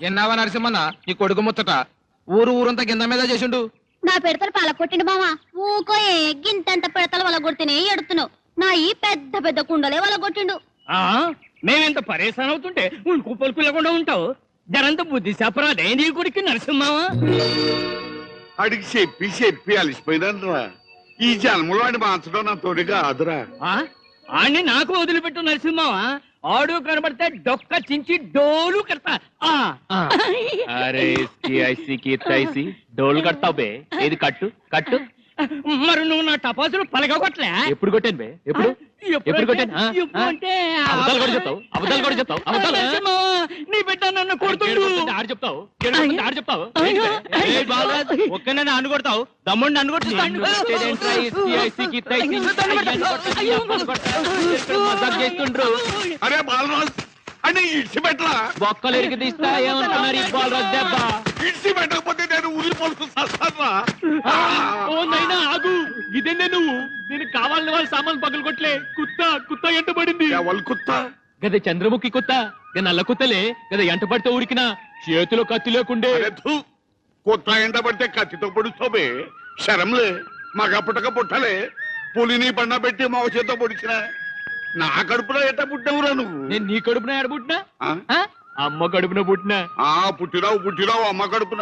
ఎన్నావా నరసింహన్న నీ కొడుకు ముచ్చట ఊరంతా కింద మీద చేసిండు. నా పిడతలు పలకొట్టిండు మామ. ఊకో గింతంత పిడతలు వల కొడితేనే ఎడుతున్నావు. నా ఈ పెద్ద పెద్ద కుండలే వల కొట్టిండు. మేమింత పరేశాన్ అవుతుంటే ఉల్కు పలుకు లేకుండా ఉంటావు. జరంత బుద్ధి చెప్పరాదే నీ కొడుకు నరసింహమా? అడిగి చెప్పి అలిసిపోయినా ఈ జన్మలో ఆడి మార్చడం నా తోడిగా ఆదురా. ఆడిని నాకు వదిలిపెట్టు నరసింహమా. ఆడు కనబడితే డొక్క చించి డోలు కడతా. అరే ఐసీ డోలు కడతావు బే. ఏది కట్టు కట్టు. మరి నువ్వు నా టపాసులు పలగొట్టలే? ఎప్పుడు కొట్టాను బే? ఎప్పుడు కొట్టాను? అబద్ధాలు కూడా చెప్తావు. నీ బిడ్డ నన్ను కొడుతుండు. ఆడు చెప్తావు ఒక్క నన్ను అన్ను కొడతావు. దమ్ముడిని అన్ను చేస్తుండ్రు. అరే బాలరాజ్ అని ఇడిచి పెట్టరా. బొక్కలు ఎరికి తీస్తా ఏమంటున్నారు ఈ బాలరాజ్ దెబ్బ. ఇడిచి పెట్టకపోతే నేను ఊరి పొలుసు సస్తానా? ఆగు. ఇదేనే నువ్వు నేను కావాలని వాళ్ళ సామాన్ పగలు కొట్లే. కుత్త ఎంట పడింది. ఎవరు కుత్తా? గదే చంద్రముఖి కుత్త. నల్ల కుత్తలే గదే ఎంట పడితే ఉరికినా చేతిలో కత్తి లేకుండే. కొత్త ఎండ పడితే కత్తితో పొడుస్తావే. శరంలే మగ పుట్టక పుట్టలే. పులిని పండ పెట్టి మా చేతో పొడిచిన నా కడుపులో ఎట్ట పుట్టావురా నువ్వు? నేను నీ కడుపున ఏడబుట్టినా? అమ్మ కడుపున పుట్టినా. పుట్టిరావు అమ్మ కడుపున.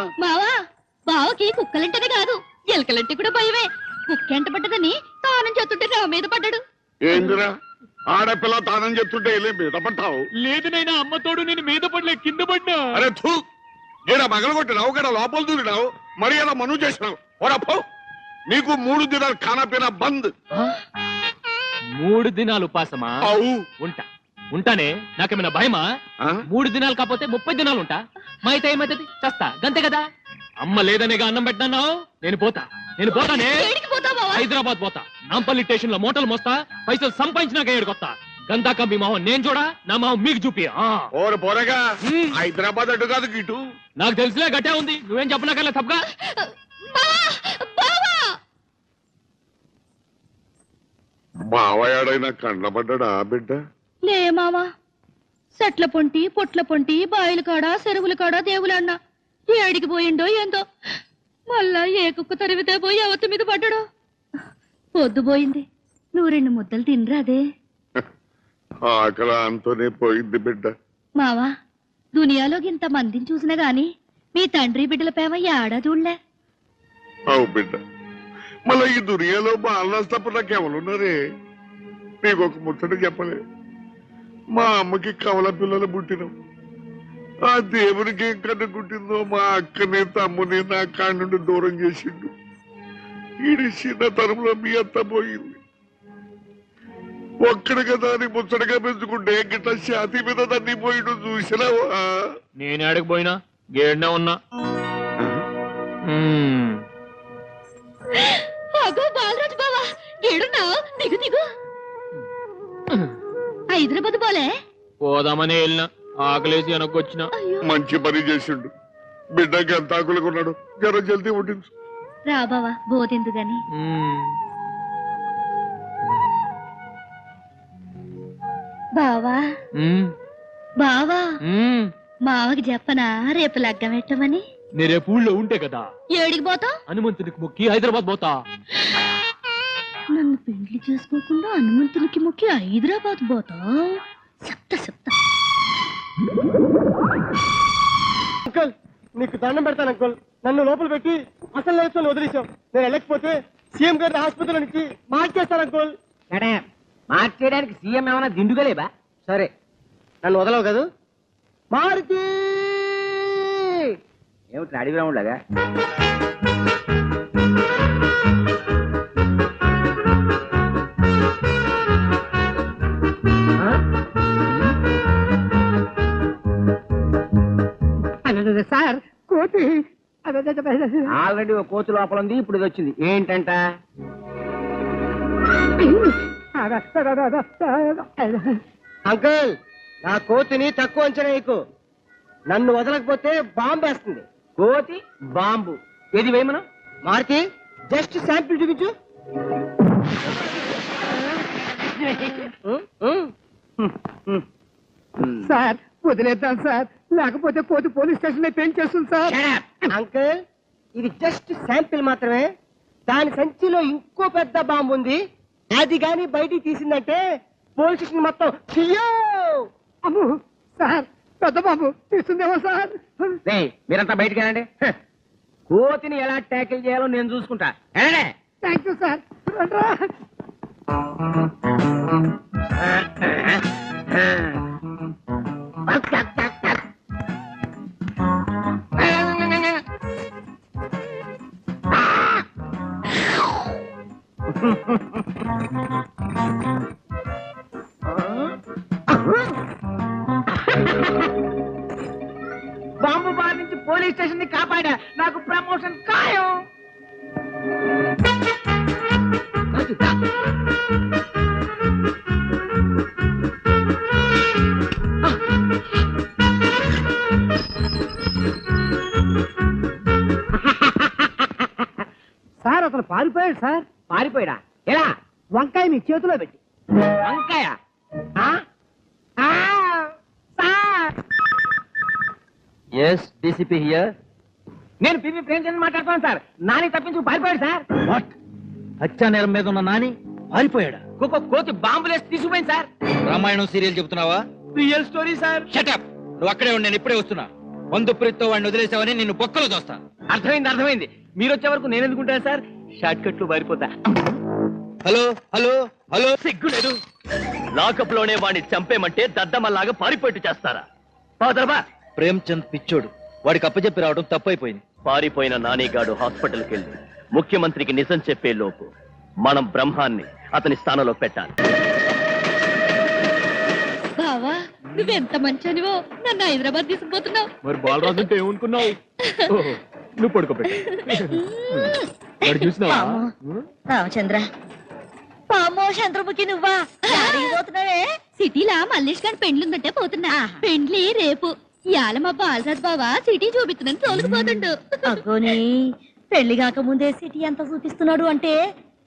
బావకి కుక్కలంటేనే కాదు ఎలకలంటే కూడా భయమే. కుక్క ఎంట పడ్డదని తానం చేస్తుంటే నా మీద పడ్డాడు. ఏందిరా ఆడపిల్ల తానం చెప్తుంటే మీద పడతావు? లేదు నైనా అమ్మ తోడు నేను మీద పడలే, కింద పడ్డా. అరే థూ గడ మగలు కొట్టినావు, గడ లోపల దూరినావు, మరి అలా మను చేసినావు. ఓరప్పో నీకు 3 దినాలు ఖానాపీనా బంద్. 3 దినాలు ఉపాసమా? ఉంటానే. నాకేమైనా భయమా? 3 దినాలు కాకపోతే 30 దినాలు ఉంటా. మా అయితే ఏమైతుంది? చస్తా గంతే కదా. అమ్మ లేదనేగా అన్నం పెట్టినావు. నేను పోతానే. హైదరాబాద్ పోతా. నాంపల్లి స్టేషన్ లో మోటలు మోస్తా. పైసలు సంపాదించినాక ఏడుకొస్తా. గంతా కంపి మొహం నేను చూడా, నా మొహం మీకు చూపి. పోరగా హైదరాబాద్ అడ్డు కాదు గిటు. నాకు తెలిసిలే గట్టే ఉంది. నువ్వేం చెప్పనాకలే తప్పగా. బావయాడైనా కండ్లబడ్డా బిడ్డ? లే మామా, సెట్ల పొంటి పొట్ల పొంటి బాయిల కాడ చెరువుల కాడ దేవులన్నా ఏడికి పోయిండో ఏందో. మళ్ళా ఏ కుక్క తరివితే పోయి అవత మీద పడ్డాడో. పొద్దుపోయింది, నువ్వు 2 ముద్దలు తినరాదే. ఆకలి అంతోనే పోయింది బిడ్డ. మావా, దునియాలో ఇంత మందిని చూసినా గాని మీ తండ్రి బిడ్డల ప్రేమ ఏడా చూడలే. అవు బిడ్డ, మళ్ళీ ఈ దునియాలో బాలరాజు తప్ప నాకెవరున్నారే? నీకు ఒక ముచ్చట చెప్పలే. మా అమ్మకి కవల పిల్లలు పుట్టినాం. ఆ దేవునికి ఏం కన్ను కుట్టిందో మా అక్కని తమ్ముని నా కాడి నుండి దూరం చేసిండు. ఈడి చిన్న తరంలో మీ అత్త పోయింది. ఒక్కడి కదా అని ముచ్చటగా పెంచుకుంటే గిట్ట ఛాతీ మీద దాన్ని పోయిండు చూసినావా? నేను ఆడికి పోయినా గేడ్నే ఉన్నా. బాలరాజు బావా ఏడున్నావు? దిగు దిగు. హైదరాబాద్ పోలే? పోదామని వెళ్ళినా, ఆకలేసి వెనక్కొచ్చిన. మంచి పని చేసిండు. బిడ్డకి ఎంత ఆకులుకున్నాడు. జర జల్దీ పుట్టించు. రా బావా, బోదెందు గాని. బావా మావకి చెప్పనా రేపు లగ్గం పెట్టమని? నీ రేపు ఊళ్ళో ఉంటే కదా. ఏడికి పోతా? హనుమంతునికి మొక్కి హైదరాబాద్ పోతా. నన్ను పెండ్లి చేసుకోకుండా హనుమంతునికి మొక్కి హైదరాబాద్ పోతా? చెప్తా. అంకుల్, నీకు దండం పెడతాను అంకుల్. నన్ను లోపల పెట్టి అసలు లేచుకొని వదిలేసాం. నేను వెళ్ళకపోతే సీఎం గారి ఆసుపత్రి నుంచి మార్చేస్తాను అంకుల్. మార్చేయడానికి సీఎం ఏమైనా దిండుగలేబా? సరే, నన్ను వదలవు కదా. మారుతి ఏమిటి అడిగి రావులాగా? సార్ కోతి ఆల్రెడీ ఒక కోతి లోపల ఉంది. ఇప్పుడు ఇది వచ్చింది. ఏంటంట? అంకుల్, నా కోతిని తక్కువ అంచనా నీకు. నన్ను వదలకపోతే బాంబు వేస్తుంది. కోతి బాంబు ఏది వేయమను? మారుతి, జస్ట్ శాంపిల్ చూపించు. సార్ వదిలేద్దాం సార్. లేకపోతే కోతి పోలీస్ స్టేషన్ లో పెయింట్ చేస్తుంది సార్. అంకుల్ ఇది జస్ట్ శాంపిల్ మాత్రమే. దాని సంచిలో ఇంకో పెద్ద బాంబు ఉంది. అది గాని బయటికి తీసిందంటే పోలీస్ స్టేషన్ మొత్తం చియ్యో. అమ్మో సార్, పెద్ద బాబు తీస్తుందేమో సార్. మీరంతా బయటికి వెళ్ళండి. కోతిని ఎలా ట్యాకిల్ చేయాలో నేను చూసుకుంటా. వెళ్ళండి. Thank you sir. రండ్రా. బాంబు బారి నుంచి పోలీస్ స్టేషన్ ని కాపాడా. నాకు ప్రమోషన్ ఖాయం. సార్ అతను పారిపోయాడు సార్. పారిపోయాడా? ఎలా? వంకాయ మీ చేతిలో పెట్టి. వంకాయ? ఆ? ఆ! సార్! Yes DCP here. నేను పివి ప్రేమచంద్ మాట్లాడుతున్నాను సార్. నాని తప్పించు పారిపోయాడు సార్. వాట్? హత్యా నేరం మీద ఉన్న నాని పారిపోయాడా? కోతి బాంబులేసి తీసుకుపోయింది సార్. రామాయణం సీరియల్ చెబుతున్నావా? Real story sir. షటప్. నువ్వు అక్కడే ఉండి నేను ఇప్పుడే వస్తున్నా. వందు ప్రీత్తో వాడిని వదిలేసావని నిన్ను బొక్కలో దోస్తా. అర్థమైంది. మీరు వచ్చే వరకు నేను ఎందుకుంటాను సార్? షార్ట్ కట్ లో పారిపోతా. Hello hello hello. సిగ్గులేదు. లాకప్ లోనే వాడిని చంపేమంటే దద్దమల్లాగా పారిపోయేట్టు చేస్తారా? పాదరబా. ప్రేమ్చంద్ పిచ్చోడు. వాడికి అప్పచెప్పి రావడం తప్పైపోయింది. పారిపోయిన నానిగాడు హాస్పిటల్కి వెళ్ళి ముఖ్యమంత్రికి నిజం చెప్పే లోపు మనం బ్రహ్మాన్ని అతని స్థానంలో పెట్టాలి. బావా నువ్వెంత మంచినివో నన్ను హైదరాబాద్ తీసుకుపోతున్నావు. మరి బాలరాజు అంటే ఏమనుకున్నావు? నువ్వు పడుకోబెట్టు. చూసినావా? రామచంద్ర పామో చంద్రముఖి నువ్వా పోతున్నావే? సిటీలా మల్లేష్ గారి పెండ్లుందంటే పోతున్నా. పెండ్లి రేపు. ఇయాల మా బాలరాజ్ బావా సిటీ చూపిస్తున్నాను తోలుకుపోతుండు. అగ్గోని పెళ్లి కాక ముందే సిటీ ఎంత చూపిస్తున్నాడు అంటే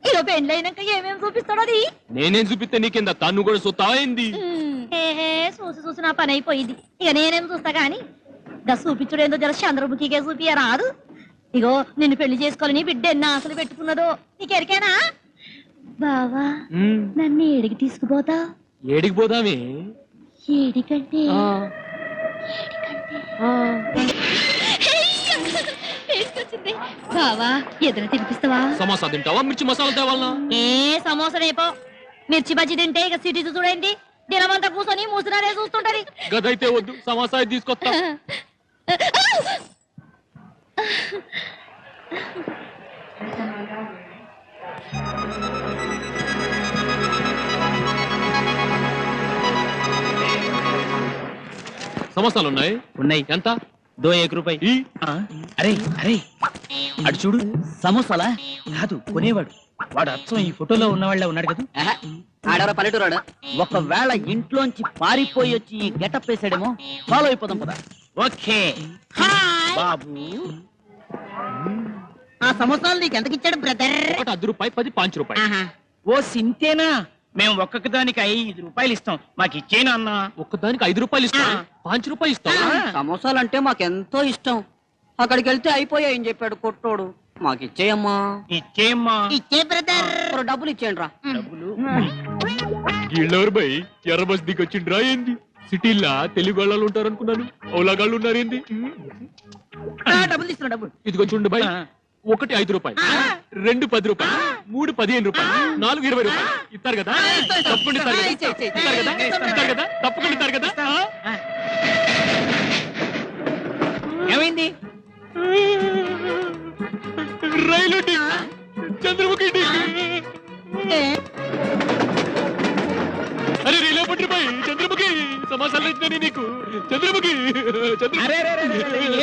ఇక పెండ్లి అయినాక ఏమేమి చూపిస్తాడు అది. నేనేం చూపిస్తే నీకింద తన్ను కూడా సొత్తాయింది. చూసి నా పని అయిపోయింది. ఇక నేనేం చూస్తా గాని దా చూపించుడు ఏందో జర చంద్రముఖికే చూపియ రాదు. ఇగో నిన్ను పెళ్లి చేసుకోవాలని బిడ్డ ఎన్న ఆశలు పెట్టుకున్నదో నీకెరికేనా? బావా నన్ను ఏడికి తీసుకుపోతా? ఏడికి పోదామే? ఏడికంటే బావా ఎదురు తినిపిస్తావా? సమోసా తింటావా? మిర్చి మసాలా తేవాలనా? ఏ సమోసా రేపో మిర్చి బజ్జీ తింటే ఇక సిటీ చూడండి దినమంతా కూర్చొని మూసినారే చూస్తుంటది. గదైతే వద్దు, సమోసా తీసుకొస్తా. సమోసాలు ఉన్నాయి? ఉన్నాయి. ఎంత? 1 రూపాయి. అరే అటు చూడు. సమోసాలా కాదు కొనేవాడు. వాడు అచ్చం ఈ ఫోటోలో ఉన్నవాళ్ళ ఉన్నాడు కదా. ఆడవర పల్లెటూరాడు. ఒకవేళ ఇంట్లోంచి పారిపోయి వచ్చి ఈ గెటప్ వేసాడేమో. ఫాలో అయిపోదాం పదా. ఓకే బాబు. ఆ సమోసాలు నీకు ఎంతకిచ్చాడు బ్రదర్? ఒకటి 10 రూపాయి, 10 5 రూపాయలు. ఓ సింతేనా? మేము ఒక్కొక్క దానికి 5 రూపాయలు ఇస్తాం. మాకు ఇచ్చేనా అన్న? ఒక్కదానికి 5 రూపాయలు ఇస్తా. 5 రూపాయలు ఇస్తావు? సమోసాలంటే మాకెంతో ఇష్టం. అక్కడికి వెళ్తే అయిపోయాయని చెప్పాడు కొట్టోడు. మాకు ఇచ్చేయమ్మా. ఇచ్చేయమ్మా. ఇచ్చే బ్రదర్. డబ్బులు ఇచ్చేయండి రా. వీళ్ళెవరు బై? ఎర్ర బస్ దిగి వచ్చిండ్రా ఏంది? సిటీలా తెలుగు వాళ్ళు ఉంటారు అనుకున్నాను. ఓలాగాళ్ళు ఉన్నారేంది? డబ్బులు తీసుకున్నా డబ్బులు. ఇదిగో చూడండి బై. 1 5 రూపాయలు, 2 10 రూపాయలు, 3 15 రూపాయలు, 4 20 రూపాయలు ఇస్తారు కదా? తప్పకుండా ఇస్తారు కదా? ఇస్తారు కదా? తప్పకుండా ఇస్తారు కదా? ఏమైంది? రైలు చంద్రముఖి. అరే రైలు పట్టు బాయ్. చంద్రముఖి సమాసాలు ఇచ్చినా నీకు. చంద్రముఖి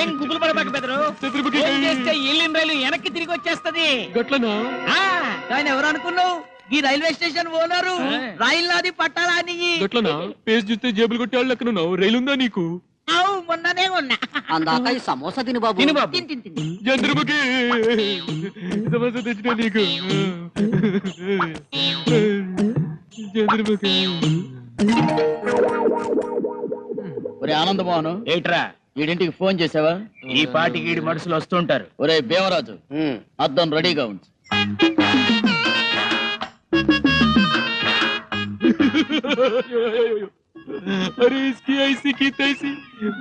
ఏం గుబులు పడబాక బెదరు. చంద్రముఖి చేస్తే వెళ్ళిన రైలు వెనక్కి తిరిగి వచ్చేస్తది. గట్లనా? ఆయన ఎవరు అనుకున్నావు? ఈ రైల్వే స్టేషన్ ఓనరు. రైలు నాది పట్టాలా అని. గట్లనా? పేజ్ చూస్తే జేబులు కొట్టే వాళ్ళు లెక్కనున్నావు. రైలు ఉందా నీకు? అవు మొన్ననే ఉన్నా. అందాక ఈ సమోసా తిని బాబు. తిను బాబు. చంద్రముఖి సమోసా తెచ్చినా నీకు. చంద్రముఖి. ఒరే ఆనందమోహన్, ఏట్రా వీడింటికి ఫోన్ చేసావా? ఈ పాటికి ఈడి మనుషులు వస్తుంటారు. ఒరే భీమరాజు, అద్దం రెడీగా ఉంచు. అరే ఇస్కి ఐసి కి తైసి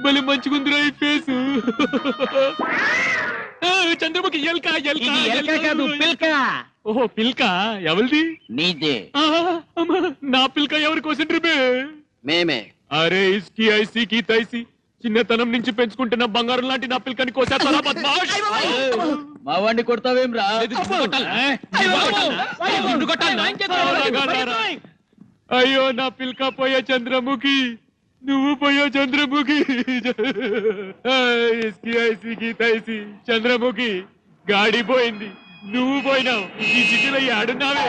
భలే మంచిగుందిరా ఈ ఫేసు. చంద్రముఖి ఎల్క ఎల్క ఇది ఎలక కాదు, పిల్క. ఓహో పిల్క ఎవరిది? నీదే. అమ్మా, నా పిల్క ఎవరి కోసం బే? మేమే. అరే ఇస్కి ఐసి కి తైసి చిన్నతనం నుంచి పెంచుకుంటున్న బంగారం లాంటి నా పిల్కని కోసేస్తారా బద్మాష్? మా వాడిని కొడతావేమ్రా? అయ్యో నా పిల్క పోయా చంద్రముఖి, నువ్వు పోయా చంద్రముఖి. ఇస్కి ఐసి కి తైసి చంద్రముఖి గాడి పోయింది, నువ్వు పోయినావు. ఈ సిటీలో ఆడున్నావే.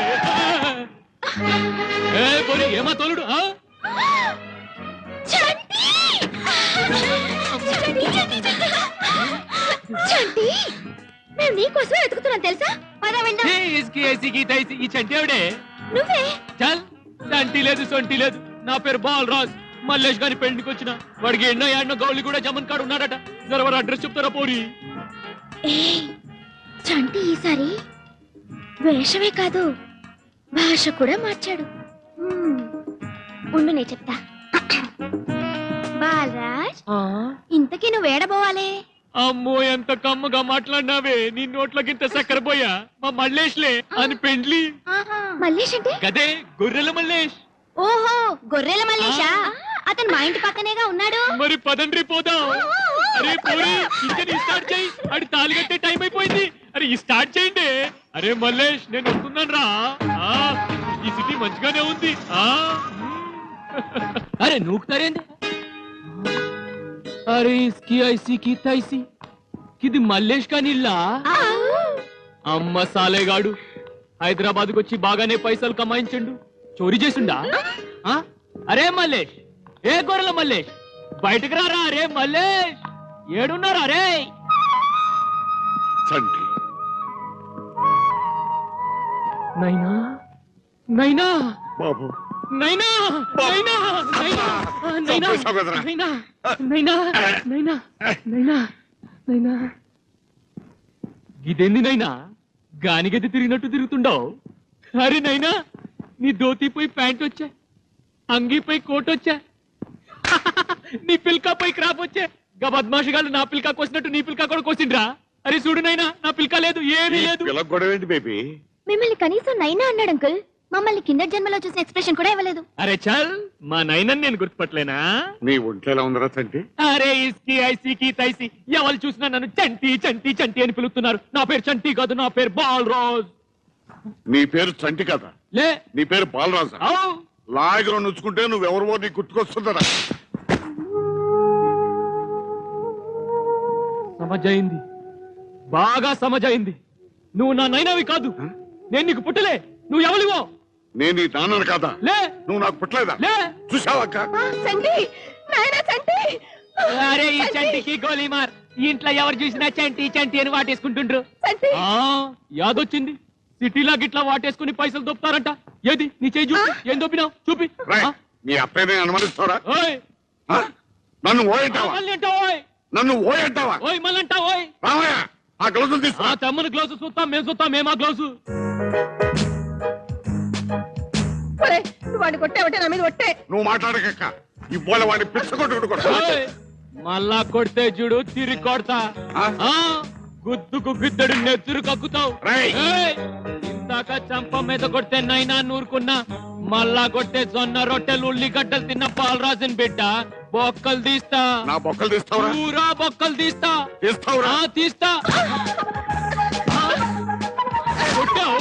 పోనీ ఏమా తోలుడు? మేము నీకోసమే వెతుకుతున్నాం తెలుసా? పద వెళ్దాం. ఈ చంటి ఎవడే? నువ్వే. చల్, చంటి లేదు సొంటి లేదు, నా పేరు బాల్ రాజ్. మల్లేష్ గారి పెళ్లికి వచ్చిన వాడికి ఎన్నో ఏడనో గౌలి కూడా జమన్ కాడు ఉన్నాడట. జరవర అడ్రస్ చెప్తారా పోరి? చంటి ఈసారి వేషమే కాదు భాష కూడా మార్చాడు. ఉండు నేను చెప్తా. బాలరాజ్, ఇంతకీ నువ్వు ఏడబోవాలే? అమ్మో ఎంత కమ్మగా మాట్లాడినావే. నీ నోట్లకింత చక్కెర పోయా. మా మల్లేష్లే అని పెండ్లి. మల్లేష్ అంటే? గదే గొర్రెల మల్లేష్. ఓహో, గొర్రెల మల్లేషా? అతను మా ఇంటి పక్కనేగా ఉన్నాడు. మరి పదండ్రి పోదాం. అరే పోరి, ఇంజన్ స్టార్ట్ చేయి. అడి తాళి కట్టే టైం అయిపోయింది. అరే ఈ స్టార్ట్ చేయండి. అరే మల్లేష్, నేను వస్తున్నాను రా. ఈ సిటీ మంచిగానే ఉంది. అరే నూకుతారేంది? అరే ఇస్కి ఐసి కి తైసి ఇది మల్లేష్ కానిల్లా? అమ్మ సాలేగాడు హైదరాబాద్కి వచ్చి బాగానే పైసలు కమాయించండు. చోరీ చేసిండా? అరే మల్లేష్, ఏ గొర్రెల మల్లేష్, బయటకు రారా. అరే మల్లేష్, ఏడున్నారా? రే చంటి, నైనా నైనా బాబు, నైనా నైనా నైనా నైనా నైనా నైనా నైనా నైనా నైనా ఇదేంది నైనా గానిగది తిరిగినట్టు తిరుగుతుండవు? అరే నైనా, నీ ధోతిపై ప్యాంట్ వచ్చా, అంగీపై కోట్ వచ్చా, నీ పిల్కాపై క్రాప్ వచ్చా. గా బద్మాషిగాళ్ళు నా పిల్కా కోసినట్టు నీ పిల్కా కూడా కోసిండ్రా. అరే చూడు నైనా, నా పిల్కా లేదు, ఏమీ లేదు. గొడవేంటి బేబీ? మిమ్మల్ని కనీసం నైనా అన్నాడు అంకుల్. మమ్మల్ని కింద జన్మలో చూసిన ఎక్స్ప్రెషన్ కూడా ఇవ్వలేదు. అరే చల్, మా నైనని నేను గుర్తుపట్టలేనా? నీ ఒంట్లో ఎలా ఉందరా చంటి? అరే ఇస్కి ఐసి కి తైసి ఎవరు చూసినా నన్ను చంటి చంటి చంటి అని పిలుస్తున్నారు. నా పేరు చంటి కాదు, నా పేరు బాల్ రాజ్. నీ పేరు చంటి కదా? లే, నీ పేరు బాలరాజు. లాయగలో నుంచుకుంటే నువ్వెవరివో నీ గుర్తుకొస్తుందరా. సమజైంది, బాగా సమజైంది. నువ్వు నా నైనవి కాదు, నేను నీకు పుట్టలే. నువ్వు ఎవరివో? నేను నీ నాన్నను కాదా? లే, నువ్వు నాకు పుట్టలేదా? లే. చూసావక్క? చంటి, నాయనా చంటి. అరే ఈ చంటికి గోలీ మార్. ఈ ఇంట్లో ఎవరు చూసినా చంటి చంటి అని వాటేసుకుంటుండ్రు. యాదొచ్చింది, సిటీలో గిట్లా వాటేసుకుని పైసలు దొప్పుతారంట. ఏది నీ చేయి చూపి, ఏం దొప్పినావు చూపి. మీ అత్తయ్యని అనుమానిస్తారా? ఓయ్ నన్ను ఓయంటావా? మళ్ళీ అంటావు ఓయ్. నన్ను ఓయంటావా? ఓయ్ మళ్ళీ అంటావు ఓయ్. రామయ్య, ఆ గ్లౌజులు తీసుకో. తమ్ముని గ్లౌజు చూస్తాం, మేము చూస్తాం, మేమా గ్లౌజు. వాడిని కొట్టావంటే నా మీద కొట్టే. నువ్వు మాట్లాడక ఇవాళ వాడిని పిచ్చ కొట్టుకుంటూ ఓయ్, మళ్ళా కొడితే చూడు తిరిగి కొడతా. గుద్దుకు గుద్దడు నెత్తురు కక్కుతావు. ఇందాక చంప మీద కొడితే నైనా నూరుకున్నా, మళ్ళా కొట్టే జొన్న రొట్టెలు ఉల్లిగడ్డలు తిన్న బాలరాజుని బిడ్డ బొక్కలు తీస్తా. నా బొక్కలు తీస్తావురా? పూరా బొక్కలు తీస్తా. తీస్తావురా? తీస్తా. కొట్టావు?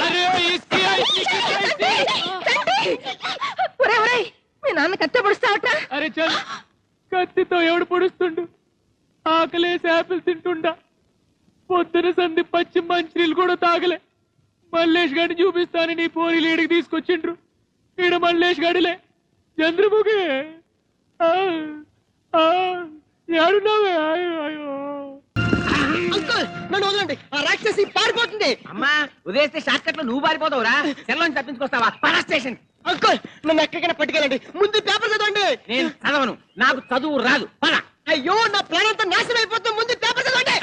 అరే ఇస్కి ఐసి కి తైసి. మీ నాన్న కత్తి పొడుస్తావట. అరే చల్, కత్తితో ఎవడు పొడుస్తుండు? ఆకలేసి యాపిల్ తింటుండా. పొద్దున సంధి పచ్చి మంచినీళ్ళు కూడా తాగలే. మల్లేష్ గారిని చూపిస్తాను నీ పోరీలు ఈడికి తీసుకొచ్చిండ్రు. ఈడ మల్లేష్ గాడిలే, చంద్రముఖి ఏడున్నావే? అయ్యో నన్ను వదలండి, ఆ రాక్షసి పారిపోతుంది. అమ్మా ఉదయిస్తే షార్ట్ కట్ లో నువ్వు పారిపోతావురా? సెల్లోని తప్పించుకొస్తావా? పరా స్టేషన్. అంకుల్, నన్ను ఎక్కడికైనా పట్టుకెళ్ళండి. ముందు పేపర్ చదవండి. నేను చదవను, నాకు చదువు రాదు. పద. అయ్యో నా ప్లాన్ అంతా నాశనం అయిపోతుంది. ముందు పేపర్ చదవండి.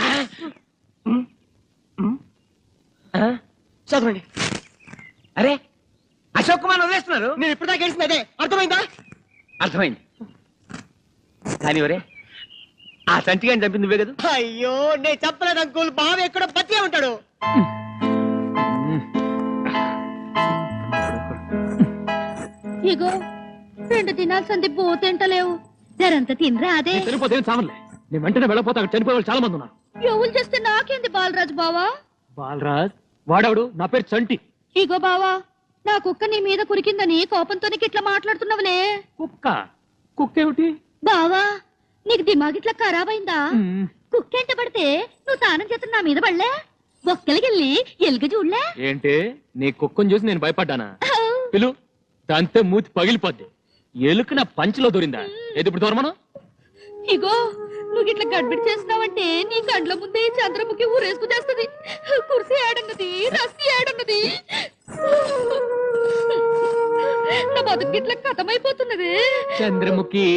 చదవండి. అరే అశోక్ కుమార్ వదిలేస్తున్నారు. నేను ఇప్పుడు దాకా గెలిచింది అదే. అర్థమైందా? అర్థమైంది. కానీ ఒరే ఆ సంచిగాని చంపింది నువ్వే కదా? అయ్యో నేను చెప్పలేదు అంకుల్. బావ ఎక్కడో బతికే ఉంటాడు. ఇగో 2 దినాల సంది పోతేంటలేవు. జరంత తినరా అదే. చనిపోతే చావలే. నేను వెంటనే వెళ్ళపోతే అక్కడ చనిపోయే వాళ్ళు చాలా మంది ఉన్నారు. ఎవరు చేస్తే నాకేంది బాలరాజు బావా? బాలరాజ్ వాడవుడు, నా పేరు చంటి. ఇగో బావా, నా కుక్క నీ మీద కురికిందని కోపంతో నీకు ఇట్లా మాట్లాడుతున్నావులే. కుక్క? కుక్క ఏమిటి? బావా నీకు దిమాగ్ ఇట్లా ఖరాబ్ అయిందా? కుక్కెంట పడితే నువ్వు తానం చేస్తున్న నా మీద పడలే? ఒక్కలికెళ్ళి ఎలుగ చూడలే? ఏంటి నీ కుక్కను చూసి నేను భయపడ్డానా? పిలు దాంతో మూతి పగిలిపోద్ది. ఎలుక నా పంచిలో దూరిందా? ఏది ఇప్పుడు దూరమను? ఇగో నువ్వు ఇట్లా గడ్బిడి చేస్తున్నావంటే నీ కండ్ల ముందే ఈ చంద్రముఖి ఊరేసుకు చేస్తుంది. కుర్సీ ఏడన్నది, రస్సీ ఏడన్నది. నా బతుకు ఇట్లా కథమైపోతున్నది. చంద్రముఖి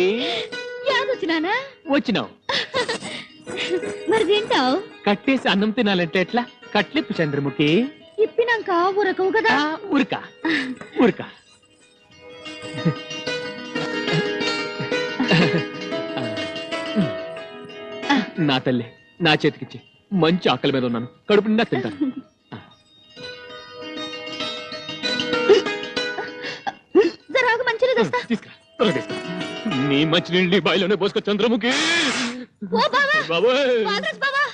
యాదొచ్చినానా? వచ్చినావు. మరి తింటావు? కట్టేసి అన్నం తినాలంటే ఎట్లా? కట్లిప్పు చంద్రముఖి. ఇప్పినాక ఉరకవు కదా. ఉరక ఉరక. నా తల్లి నా చేతికిచ్చి. మంచి ఆకలి మీద ఉన్నాను, కడుపు నిండా తింటాను. జరాగు మంచిగా తెస్తా. తీసుకురా, త్వరగా తీసుకురా. నీ మంచి నీళ్ళు బాయిలోనే పోసుకో చంద్రముఖి. ఓ బావా, బాబోయ్. బాలరాజ్ బావా,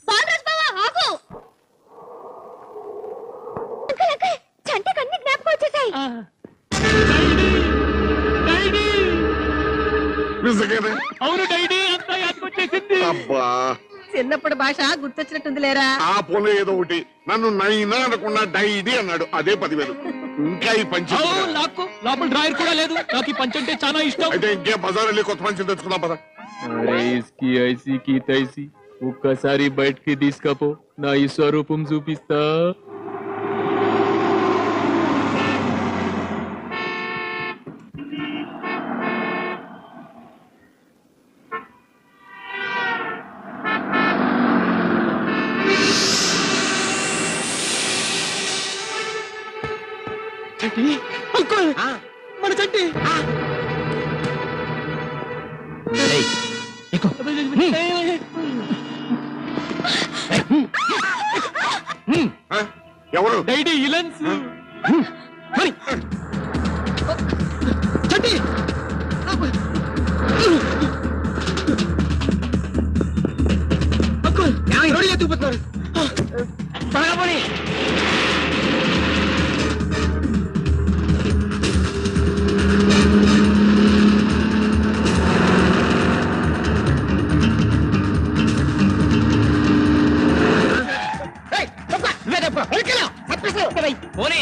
బాలరాజ్ బావా ఆగు. అంకుల్ అంకుల్, చంటకు అన్ని జ్ఞాపకం వచ్చేసాయి. నిజంగానే? అవును డైడీ, అంతా యాదకొచ్చేసింది. అబ్బా చిన్నప్పుడు భాష గుర్తొచ్చినట్టుంది లేరా? ఆ పోలే ఏదో ఒకటి. నన్ను నైనా అనకుండా డైడీ అన్నాడు. అదే 10,000. ఇంకా ఈ పంచి నాకు లోపల డ్రాయర్ కూడా లేదు. నాకు ఈ పంచ్ అంటే చాలా ఇష్టం. అయితే ఇంకే బజార్ వెళ్ళి కొత్త పంచి తెచ్చుకుందాం పద. అరే ఇస్కి ఐసి కి తైసి, ఒక్కసారి బయటికి తీసుకపో, నా ఈ స్వరూపం చూపిస్తా. అంకుల్ మన చంటి. ఆ? ఎవరు? డైడీ ఇలన్స్. చంటి అంకుల్ రోడ్డు ఎత్తుకుపోతున్నారు. త్వరగా పోనీ. పోనీ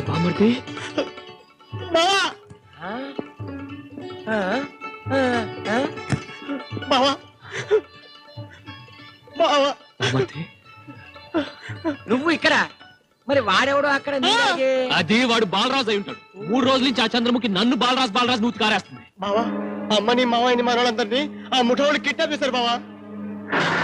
బామర్తి బావా బావా బావా బామర్తి, నువ్వు ఇక్కడ, మరి వాడెవడో అక్కడ నీలాగే. అది వాడు బాలరాజు అయి ఉంటాడు. 3 రోజుల నుంచి ఆ చంద్రముఖి నన్ను బాలరాజు నూతి కారేస్తుంది. బావా అమ్మని మావయ్యని మనోళ్ళందరినీ ఆ ముఠోళ్ళు కిడ్నాప్ చేశారు బావా.